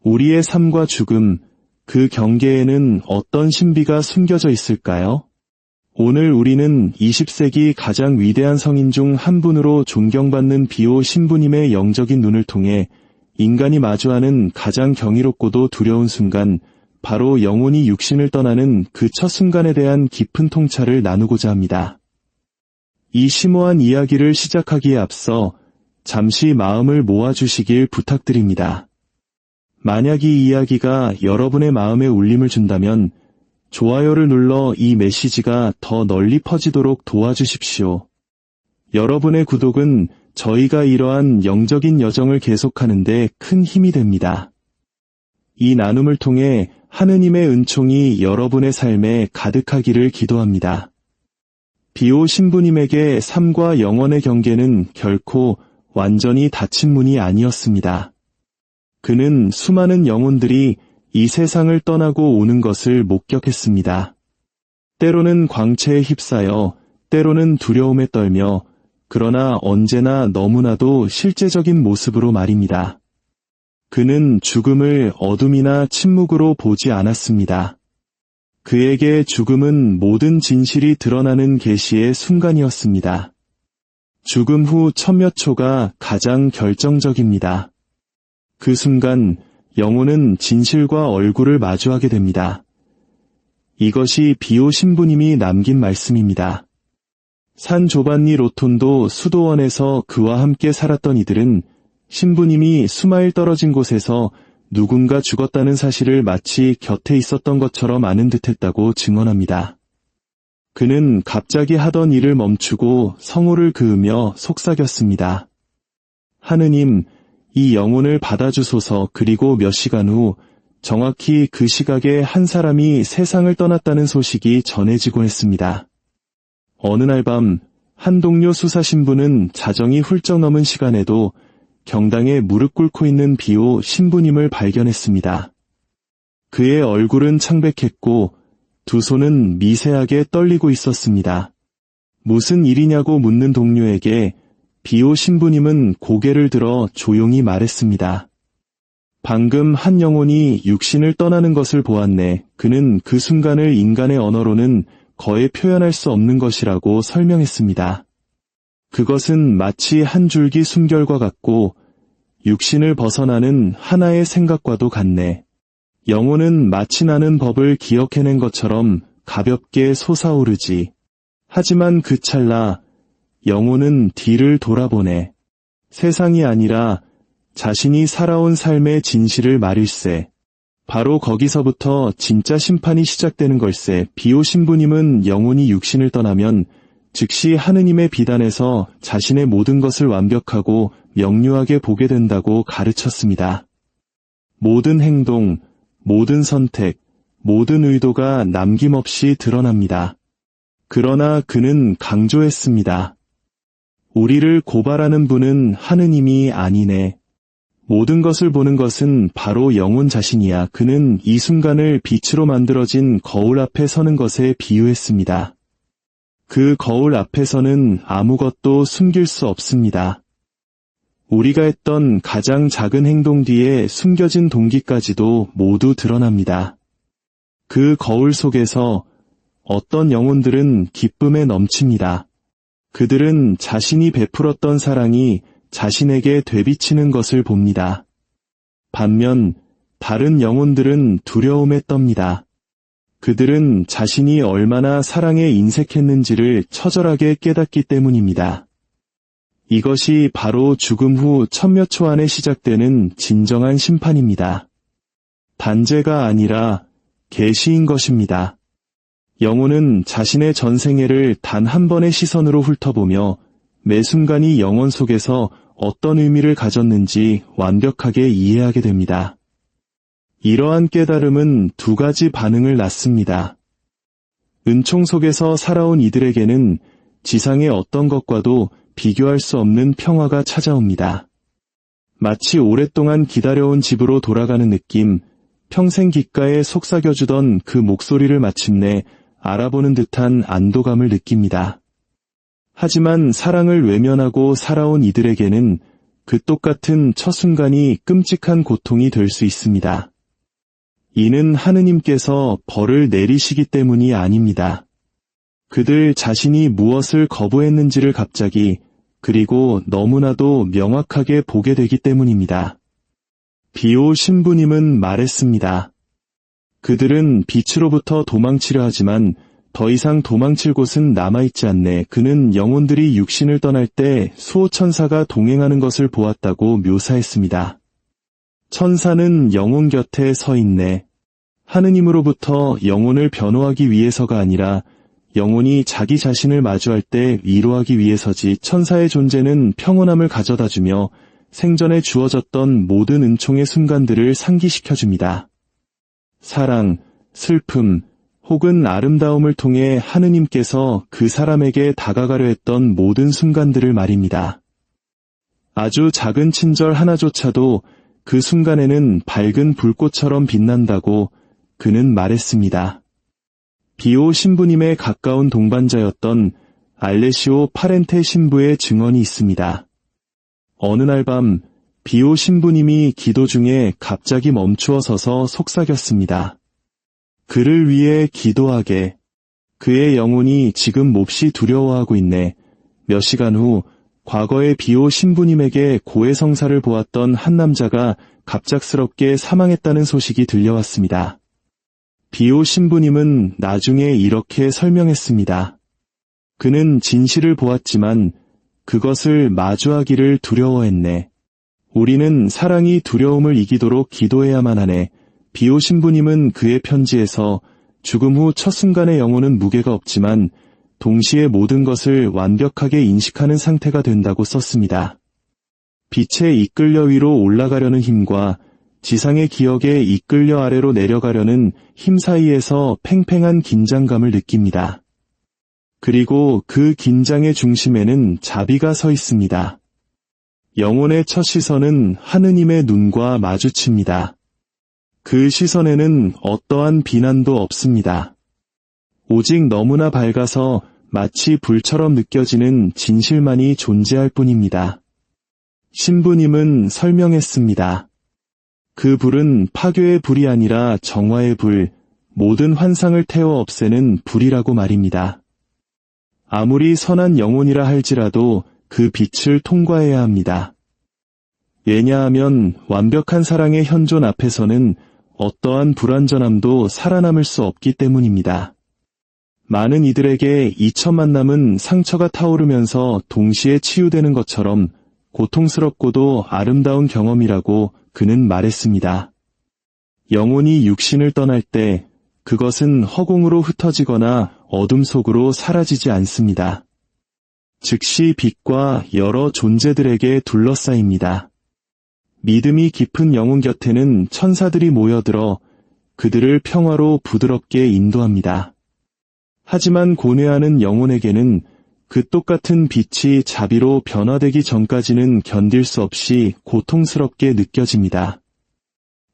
우리의 삶과 죽음, 그 경계에는 어떤 신비가 숨겨져 있을까요? 오늘 우리는 20세기 가장 위대한 성인 중 한 분으로 존경받는 비오 신부님의 영적인 눈을 통해 인간이 마주하는 가장 경이롭고도 두려운 순간, 바로 영혼이 육신을 떠나는 그 첫 순간에 대한 깊은 통찰을 나누고자 합니다. 이 심오한 이야기를 시작하기에 앞서 잠시 마음을 모아주시길 부탁드립니다. 만약 이 이야기가 여러분의 마음에 울림을 준다면 좋아요를 눌러 이 메시지가 더 널리 퍼지도록 도와주십시오. 여러분의 구독은 저희가 이러한 영적인 여정을 계속하는 데 큰 힘이 됩니다. 이 나눔을 통해 하느님의 은총이 여러분의 삶에 가득하기를 기도합니다. 비오 신부님에게 삶과 영혼의 경계는 결코 완전히 닫힌 문이 아니었습니다. 그는 수많은 영혼들이 이 세상을 떠나고 오는 것을 목격했습니다. 때로는 광채에 휩싸여, 때로는 두려움에 떨며, 그러나 언제나 너무나도 실제적인 모습으로 말입니다. 그는 죽음을 어둠이나 침묵으로 보지 않았습니다. 그에게 죽음은 모든 진실이 드러나는 계시의 순간이었습니다. 죽음 후 천몇 초가 가장 결정적입니다. 그 순간 영혼은 진실과 얼굴을 마주하게 됩니다. 이것이 비오 신부님이 남긴 말씀입니다. 산 조반니 로톤도 수도원에서 그와 함께 살았던 이들은 신부님이 수마일 떨어진 곳에서 누군가 죽었다는 사실을 마치 곁에 있었던 것처럼 아는 듯했다고 증언합니다. 그는 갑자기 하던 일을 멈추고 성호를 그으며 속삭였습니다. 하느님, 이 영혼을 받아주소서. 그리고 몇 시간 후 정확히 그 시각에 한 사람이 세상을 떠났다는 소식이 전해지곤 했습니다. 어느 날 밤 한 동료 수사 신부는 자정이 훌쩍 넘은 시간에도 경당에 무릎 꿇고 있는 비오 신부님을 발견했습니다. 그의 얼굴은 창백했고 두 손은 미세하게 떨리고 있었습니다. 무슨 일이냐고 묻는 동료에게 비오 신부님은 고개를 들어 조용히 말했습니다. 방금 한 영혼이 육신을 떠나는 것을 보았네. 그는 그 순간을 인간의 언어로는 거의 표현할 수 없는 것이라고 설명했습니다. 그것은 마치 한 줄기 숨결과 같고 육신을 벗어나는 하나의 생각과도 같네. 영혼은 마치 나는 법을 기억해낸 것처럼 가볍게 솟아오르지. 하지만 그 찰나 영혼은 뒤를 돌아보네. 세상이 아니라 자신이 살아온 삶의 진실을 말일세. 바로 거기서부터 진짜 심판이 시작되는 걸세. 비오 신부님은 영혼이 육신을 떠나면 즉시 하느님의 비단에서 자신의 모든 것을 완벽하고 명료하게 보게 된다고 가르쳤습니다. 모든 행동, 모든 선택, 모든 의도가 남김없이 드러납니다. 그러나 그는 강조했습니다. 우리를 고발하는 분은 하느님이 아니네. 모든 것을 보는 것은 바로 영혼 자신이야. 그는 이 순간을 빛으로 만들어진 거울 앞에 서는 것에 비유했습니다. 그 거울 앞에서는 아무것도 숨길 수 없습니다. 우리가 했던 가장 작은 행동 뒤에 숨겨진 동기까지도 모두 드러납니다. 그 거울 속에서 어떤 영혼들은 기쁨에 넘칩니다. 그들은 자신이 베풀었던 사랑이 자신에게 되비치는 것을 봅니다. 반면 다른 영혼들은 두려움에 떱니다. 그들은 자신이 얼마나 사랑에 인색했는지를 처절하게 깨닫기 때문입니다. 이것이 바로 죽음 후 천몇 초 안에 시작되는 진정한 심판입니다. 단죄가 아니라 계시인 것입니다. 영혼은 자신의 전생애를 단 한 번의 시선으로 훑어보며 매 순간이 영혼 속에서 어떤 의미를 가졌는지 완벽하게 이해하게 됩니다. 이러한 깨달음은 두 가지 반응을 낳습니다. 은총 속에서 살아온 이들에게는 지상의 어떤 것과도 비교할 수 없는 평화가 찾아옵니다. 마치 오랫동안 기다려온 집으로 돌아가는 느낌, 평생 귓가에 속삭여주던 그 목소리를 마침내 알아보는 듯한 안도감을 느낍니다. 하지만 사랑을 외면하고 살아온 이들에게는 그 똑같은 첫 순간이 끔찍한 고통이 될 수 있습니다. 이는 하느님께서 벌을 내리시기 때문이 아닙니다. 그들 자신이 무엇을 거부했는지를 갑자기 그리고 너무나도 명확하게 보게 되기 때문입니다. 비오 신부님은 말했습니다. 그들은 빛으로부터 도망치려 하지만 더 이상 도망칠 곳은 남아있지 않네. 그는 영혼들이 육신을 떠날 때 수호천사가 동행하는 것을 보았다고 묘사했습니다. 천사는 영혼 곁에 서 있네. 하느님으로부터 영혼을 변호하기 위해서가 아니라 영혼이 자기 자신을 마주할 때 위로하기 위해서지. 천사의 존재는 평온함을 가져다주며 생전에 주어졌던 모든 은총의 순간들을 상기시켜줍니다. 사랑, 슬픔, 혹은 아름다움을 통해 하느님께서 그 사람에게 다가가려 했던 모든 순간들을 말입니다. 아주 작은 친절 하나조차도 그 순간에는 밝은 불꽃처럼 빛난다고 그는 말했습니다. 비오 신부님의 가까운 동반자였던 알레시오 파렌테 신부의 증언이 있습니다. 어느 날 밤 비오 신부님이 기도 중에 갑자기 멈추어 서서 속삭였습니다. 그를 위해 기도하게. 그의 영혼이 지금 몹시 두려워하고 있네. 몇 시간 후 과거에 비오 신부님에게 고해성사를 보았던 한 남자가 갑작스럽게 사망했다는 소식이 들려왔습니다. 비오 신부님은 나중에 이렇게 설명했습니다. 그는 진실을 보았지만 그것을 마주하기를 두려워했네. 우리는 사랑이 두려움을 이기도록 기도해야만 하네. 비오 신부님은 그의 편지에서 죽음 후 첫 순간의 영혼은 무게가 없지만 동시에 모든 것을 완벽하게 인식하는 상태가 된다고 썼습니다. 빛에 이끌려 위로 올라가려는 힘과 지상의 기억에 이끌려 아래로 내려가려는 힘 사이에서 팽팽한 긴장감을 느낍니다. 그리고 그 긴장의 중심에는 자비가 서 있습니다. 영혼의 첫 시선은 하느님의 눈과 마주칩니다. 그 시선에는 어떠한 비난도 없습니다. 오직 너무나 밝아서 마치 불처럼 느껴지는 진실만이 존재할 뿐입니다. 신부님은 설명했습니다. 그 불은 파괴의 불이 아니라 정화의 불, 모든 환상을 태워 없애는 불이라고 말입니다. 아무리 선한 영혼이라 할지라도 그 빛을 통과해야 합니다. 왜냐하면 완벽한 사랑의 현존 앞에서는 어떠한 불완전함도 살아남을 수 없기 때문입니다. 많은 이들에게 이 첫 만남은 상처가 타오르면서 동시에 치유되는 것처럼 고통스럽고도 아름다운 경험이라고 그는 말했습니다. 영혼이 육신을 떠날 때 그것은 허공으로 흩어지거나 어둠 속으로 사라지지 않습니다. 즉시 빛과 여러 존재들에게 둘러싸입니다. 믿음이 깊은 영혼 곁에는 천사들이 모여들어 그들을 평화로 부드럽게 인도합니다. 하지만 고뇌하는 영혼에게는 그 똑같은 빛이 자비로 변화되기 전까지는 견딜 수 없이 고통스럽게 느껴집니다.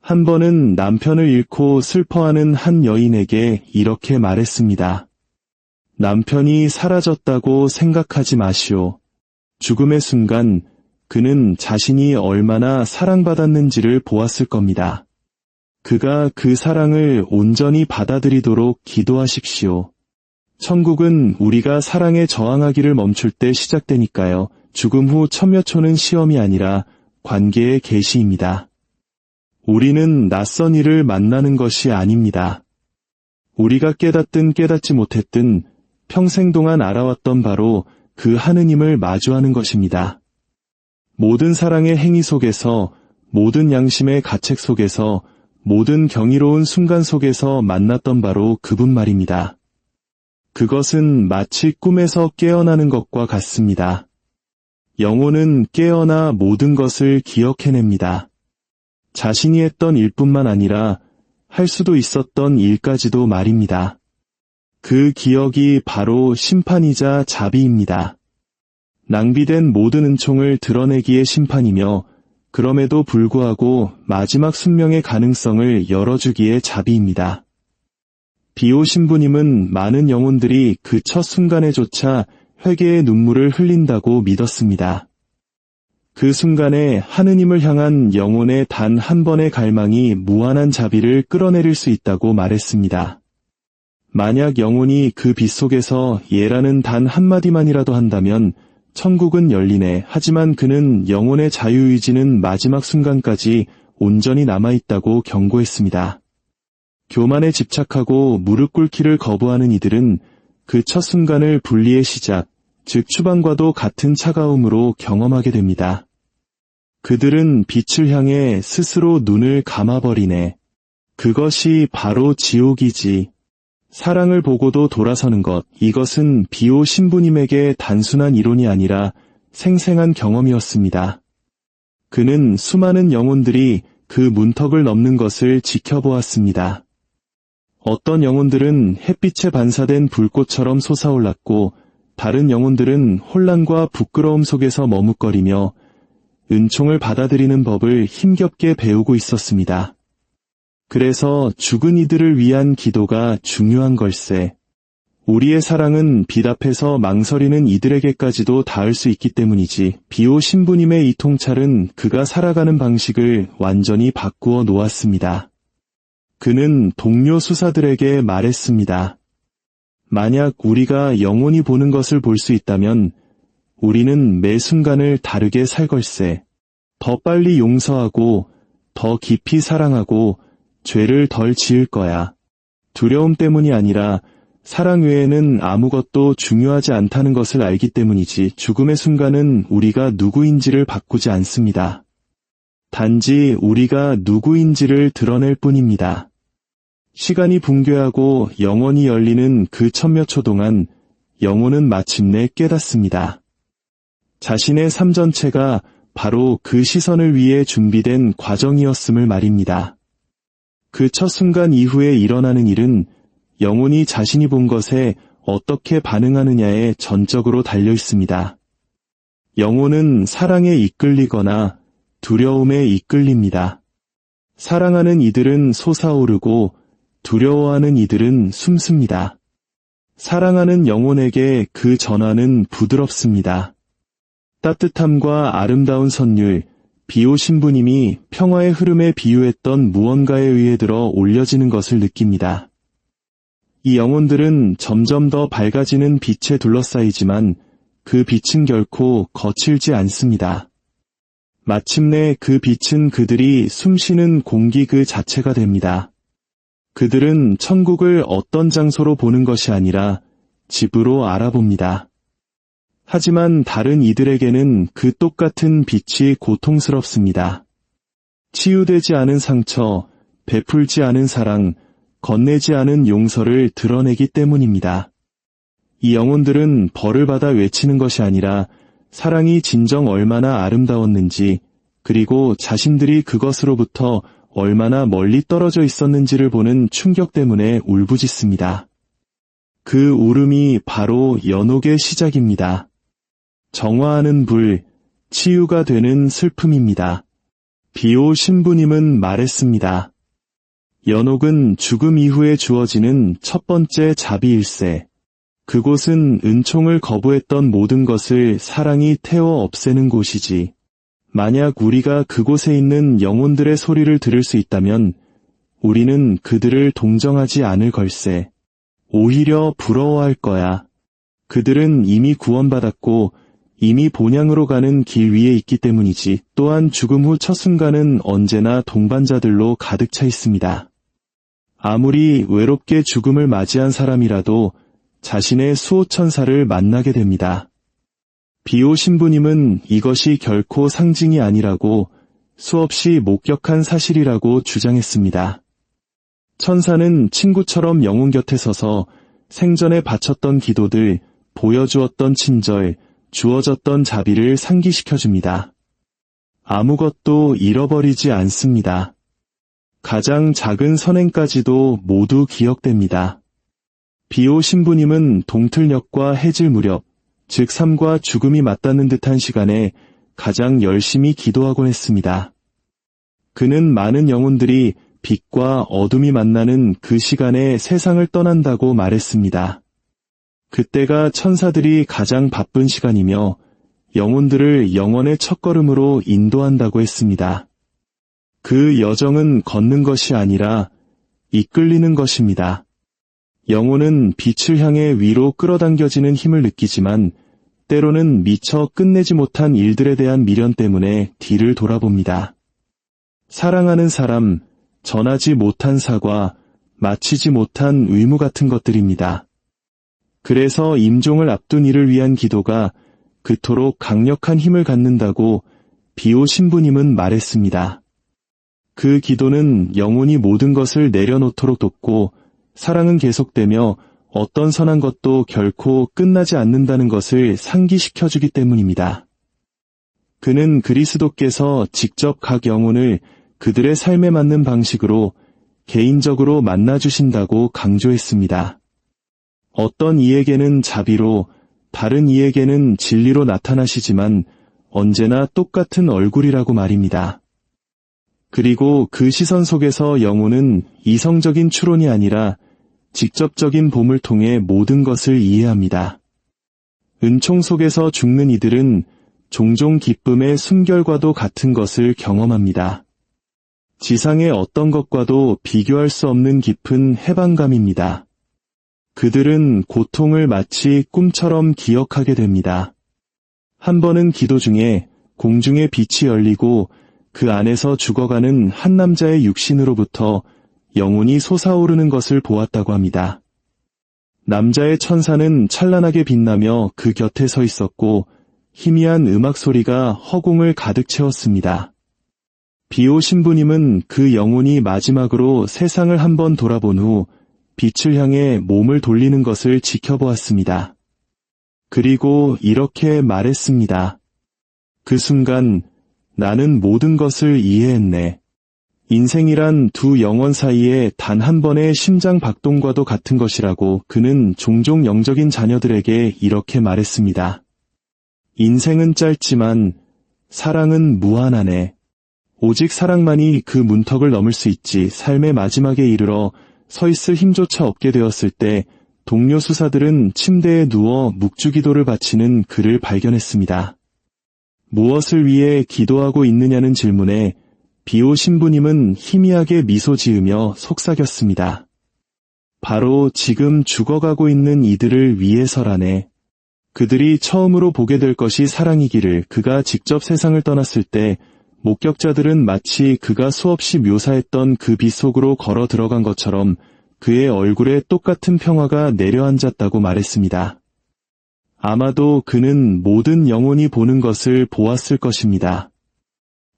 한 번은 남편을 잃고 슬퍼하는 한 여인에게 이렇게 말했습니다. 남편이 사라졌다고 생각하지 마시오. 죽음의 순간 그는 자신이 얼마나 사랑받았는지를 보았을 겁니다. 그가 그 사랑을 온전히 받아들이도록 기도하십시오. 천국은 우리가 사랑에 저항하기를 멈출 때 시작되니까요. 죽음 후 천몇 초는 시험이 아니라 관계의 계시입니다. 우리는 낯선 이를 만나는 것이 아닙니다. 우리가 깨닫든 깨닫지 못했든 평생 동안 알아왔던 바로 그 하느님을 마주하는 것입니다. 모든 사랑의 행위 속에서, 모든 양심의 가책 속에서, 모든 경이로운 순간 속에서 만났던 바로 그분 말입니다. 그것은 마치 꿈에서 깨어나는 것과 같습니다. 영혼은 깨어나 모든 것을 기억해냅니다. 자신이 했던 일뿐만 아니라 할 수도 있었던 일까지도 말입니다. 그 기억이 바로 심판이자 자비입니다. 낭비된 모든 은총을 드러내기의 심판이며 그럼에도 불구하고 마지막 순명의 가능성을 열어주기의 자비입니다. 비오 신부님은 많은 영혼들이 그 첫 순간에조차 회개의 눈물을 흘린다고 믿었습니다. 그 순간에 하느님을 향한 영혼의 단 한 번의 갈망이 무한한 자비를 끌어내릴 수 있다고 말했습니다. 만약 영혼이 그 빛 속에서 예라는 단 한마디만이라도 한다면 천국은 열리네. 하지만 그는 영혼의 자유의지는 마지막 순간까지 온전히 남아있다고 경고했습니다. 교만에 집착하고 무릎 꿇기를 거부하는 이들은 그 첫 순간을 분리의 시작, 즉 추방과도 같은 차가움으로 경험하게 됩니다. 그들은 빛을 향해 스스로 눈을 감아버리네. 그것이 바로 지옥이지. 사랑을 보고도 돌아서는 것, 이것은 비오 신부님에게 단순한 이론이 아니라 생생한 경험이었습니다. 그는 수많은 영혼들이 그 문턱을 넘는 것을 지켜보았습니다. 어떤 영혼들은 햇빛에 반사된 불꽃처럼 솟아올랐고, 다른 영혼들은 혼란과 부끄러움 속에서 머뭇거리며 은총을 받아들이는 법을 힘겹게 배우고 있었습니다. 그래서 죽은 이들을 위한 기도가 중요한 걸세. 우리의 사랑은 빛 앞에서 망설이는 이들에게까지도 닿을 수 있기 때문이지. 비오 신부님의 이 통찰은 그가 살아가는 방식을 완전히 바꾸어 놓았습니다. 그는 동료 수사들에게 말했습니다. 만약 우리가 영원히 보는 것을 볼 수 있다면 우리는 매 순간을 다르게 살 걸세. 더 빨리 용서하고 더 깊이 사랑하고 죄를 덜 지을 거야. 두려움 때문이 아니라 사랑 외에는 아무것도 중요하지 않다는 것을 알기 때문이지. 죽음의 순간은 우리가 누구인지를 바꾸지 않습니다. 단지 우리가 누구인지를 드러낼 뿐입니다. 시간이 붕괴하고 영원히 열리는 그 천몇 초 동안 영혼은 마침내 깨닫습니다. 자신의 삶 전체가 바로 그 시선을 위해 준비된 과정이었음을 말입니다. 그 첫 순간 이후에 일어나는 일은 영혼이 자신이 본 것에 어떻게 반응하느냐에 전적으로 달려 있습니다. 영혼은 사랑에 이끌리거나 두려움에 이끌립니다. 사랑하는 이들은 솟아오르고 두려워하는 이들은 숨습니다. 사랑하는 영혼에게 그 전화는 부드럽습니다. 따뜻함과 아름다운 선율, 비오 신부님이 평화의 흐름에 비유했던 무언가에 의해 들어 올려지는 것을 느낍니다. 이 영혼들은 점점 더 밝아지는 빛에 둘러싸이지만 그 빛은 결코 거칠지 않습니다. 마침내 그 빛은 그들이 숨쉬는 공기 그 자체가 됩니다. 그들은 천국을 어떤 장소로 보는 것이 아니라 집으로 알아봅니다. 하지만 다른 이들에게는 그 똑같은 빛이 고통스럽습니다. 치유되지 않은 상처, 베풀지 않은 사랑, 건네지 않은 용서를 드러내기 때문입니다. 이 영혼들은 벌을 받아 외치는 것이 아니라 사랑이 진정 얼마나 아름다웠는지, 그리고 자신들이 그것으로부터 얼마나 멀리 떨어져 있었는지를 보는 충격 때문에 울부짖습니다. 그 울음이 바로 연옥의 시작입니다. 정화하는 불, 치유가 되는 슬픔입니다. 비오 신부님은 말했습니다. 연옥은 죽음 이후에 주어지는 첫 번째 자비일세. 그곳은 은총을 거부했던 모든 것을 사랑이 태워 없애는 곳이지. 만약 우리가 그곳에 있는 영혼들의 소리를 들을 수 있다면 우리는 그들을 동정하지 않을 걸세. 오히려 부러워할 거야. 그들은 이미 구원받았고 이미 본향으로 가는 길 위에 있기 때문이지. 또한 죽음 후 첫 순간은 언제나 동반자들로 가득 차 있습니다. 아무리 외롭게 죽음을 맞이한 사람이라도 자신의 수호천사를 만나게 됩니다. 비오 신부님은 이것이 결코 상징이 아니라고 수없이 목격한 사실이라고 주장했습니다. 천사는 친구처럼 영혼 곁에 서서 생전에 바쳤던 기도들, 보여주었던 친절, 주어졌던 자비를 상기시켜줍니다. 아무것도 잃어버리지 않습니다. 가장 작은 선행까지도 모두 기억됩니다. 비오 신부님은 동틀녘과 해질 무렵, 즉 삶과 죽음이 맞닿는 듯한 시간에 가장 열심히 기도하곤 했습니다. 그는 많은 영혼들이 빛과 어둠이 만나는 그 시간에 세상을 떠난다고 말했습니다. 그때가 천사들이 가장 바쁜 시간이며 영혼들을 영원의 첫걸음으로 인도한다고 했습니다. 그 여정은 걷는 것이 아니라 이끌리는 것입니다. 영혼은 빛을 향해 위로 끌어당겨지는 힘을 느끼지만 때로는 미처 끝내지 못한 일들에 대한 미련 때문에 뒤를 돌아봅니다. 사랑하는 사람, 전하지 못한 사과, 마치지 못한 의무 같은 것들입니다. 그래서 임종을 앞둔 이를 위한 기도가 그토록 강력한 힘을 갖는다고 비오 신부님은 말했습니다. 그 기도는 영혼이 모든 것을 내려놓도록 돕고 사랑은 계속되며 어떤 선한 것도 결코 끝나지 않는다는 것을 상기시켜주기 때문입니다. 그는 그리스도께서 직접 각 영혼을 그들의 삶에 맞는 방식으로 개인적으로 만나주신다고 강조했습니다. 어떤 이에게는 자비로, 다른 이에게는 진리로 나타나시지만 언제나 똑같은 얼굴이라고 말입니다. 그리고 그 시선 속에서 영혼은 이성적인 추론이 아니라 직접적인 봄을 통해 모든 것을 이해합니다. 은총 속에서 죽는 이들은 종종 기쁨의 숨결과도 같은 것을 경험합니다. 지상의 어떤 것과도 비교할 수 없는 깊은 해방감입니다. 그들은 고통을 마치 꿈처럼 기억하게 됩니다. 한 번은 기도 중에 공중에 빛이 열리고 그 안에서 죽어가는 한 남자의 육신으로부터 영혼이 솟아오르는 것을 보았다고 합니다. 남자의 천사는 찬란하게 빛나며 그 곁에 서 있었고 희미한 음악 소리가 허공을 가득 채웠습니다. 비오 신부님은 그 영혼이 마지막으로 세상을 한번 돌아본 후 빛을 향해 몸을 돌리는 것을 지켜보았습니다. 그리고 이렇게 말했습니다. 그 순간 나는 모든 것을 이해했네. 인생이란 두 영혼 사이에 단 한 번의 심장 박동과도 같은 것이라고 그는 종종 영적인 자녀들에게 이렇게 말했습니다. 인생은 짧지만 사랑은 무한하네. 오직 사랑만이 그 문턱을 넘을 수 있지. 삶의 마지막에 이르러 서 있을 힘조차 없게 되었을 때 동료 수사들은 침대에 누워 묵주기도를 바치는 그를 발견했습니다. 무엇을 위해 기도하고 있느냐는 질문에 비오 신부님은 희미하게 미소 지으며 속삭였습니다. 바로 지금 죽어가고 있는 이들을 위해서라네. 그들이 처음으로 보게 될 것이 사랑이기를. 그가 직접 세상을 떠났을 때 목격자들은 마치 그가 수없이 묘사했던 그 빛 속으로 걸어 들어간 것처럼 그의 얼굴에 똑같은 평화가 내려앉았다고 말했습니다. 아마도 그는 모든 영혼이 보는 것을 보았을 것입니다.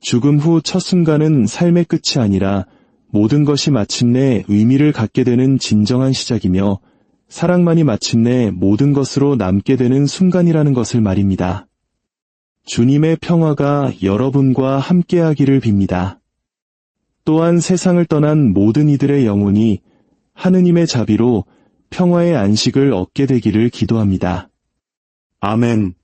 죽음 후 첫 순간은 삶의 끝이 아니라 모든 것이 마침내 의미를 갖게 되는 진정한 시작이며 사랑만이 마침내 모든 것으로 남게 되는 순간이라는 것을 말입니다. 주님의 평화가 여러분과 함께하기를 빕니다. 또한 세상을 떠난 모든 이들의 영혼이 하느님의 자비로 평화의 안식을 얻게 되기를 기도합니다. 아멘.